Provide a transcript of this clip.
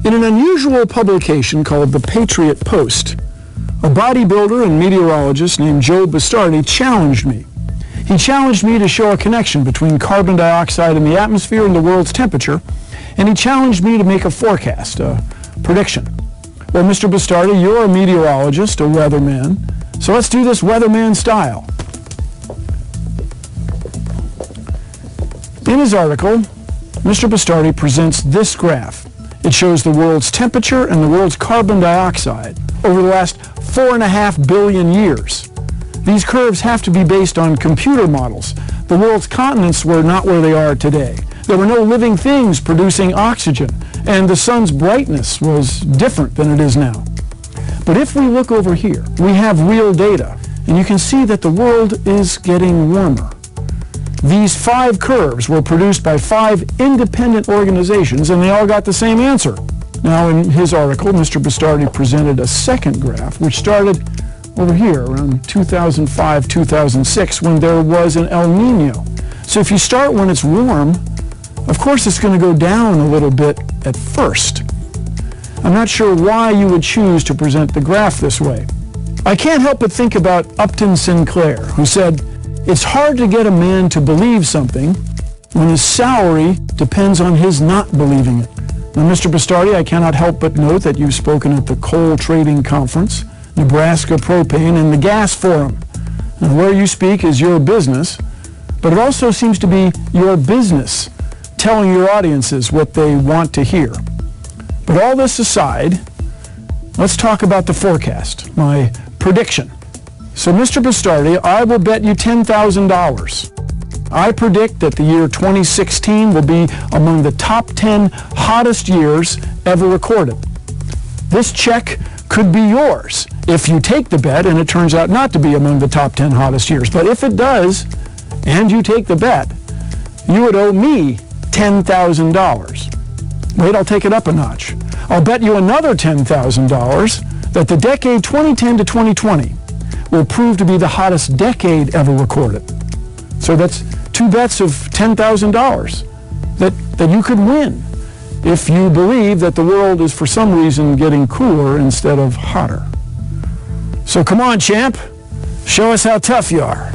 In an unusual publication called the Patriot Post, a bodybuilder and meteorologist named Joe Bastardi challenged me. He challenged me to show a connection between carbon dioxide in the atmosphere and the world's temperature, and he challenged me to make a forecast, a prediction. Well, Mr. Bastardi, you're a meteorologist, a weatherman, so let's do this weatherman style. In his article, Mr. Bastardi presents this graph. It shows the world's temperature and the world's carbon dioxide over the last 4.5 billion years. These curves have to be based on computer models. The world's continents were not where they are today. There were no living things producing oxygen, and the sun's brightness was different than it is now. But if we look over here, we have real data, and you can see that the world is getting warmer. These 5 curves were produced by 5 independent organizations, and they all got the same answer. Now, in his article, Mr. Bastardi presented a second graph, which started over here around 2005, 2006, when there was an El Nino. So if you start when it's warm, of course it's going to go down a little bit at first. I'm not sure why you would choose to present the graph this way. I can't help but think about Upton Sinclair, who said, "It's hard to get a man to believe something when his salary depends on his not believing it." Now, Mr. Bastardi, I cannot help but note that you've spoken at the Coal Trading Conference, Nebraska Propane, and the Gas Forum. And where you speak is your business, but it also seems to be your business telling your audiences what they want to hear. But all this aside, let's talk about the forecast, my prediction. So, Mr. Bastardi, I will bet you $10,000. I predict that the year 2016 will be among the top 10 hottest years ever recorded. This check could be yours if you take the bet and it turns out not to be among the top 10 hottest years. But if it does, and you take the bet, you would owe me $10,000. Wait, I'll take it up a notch. I'll bet you another $10,000 that the decade 2010 to 2020 will prove to be the hottest decade ever recorded. So that's 2 bets of $10,000 that you could win if you believe that the world is for some reason getting cooler instead of hotter. So come on, champ, show us how tough you are.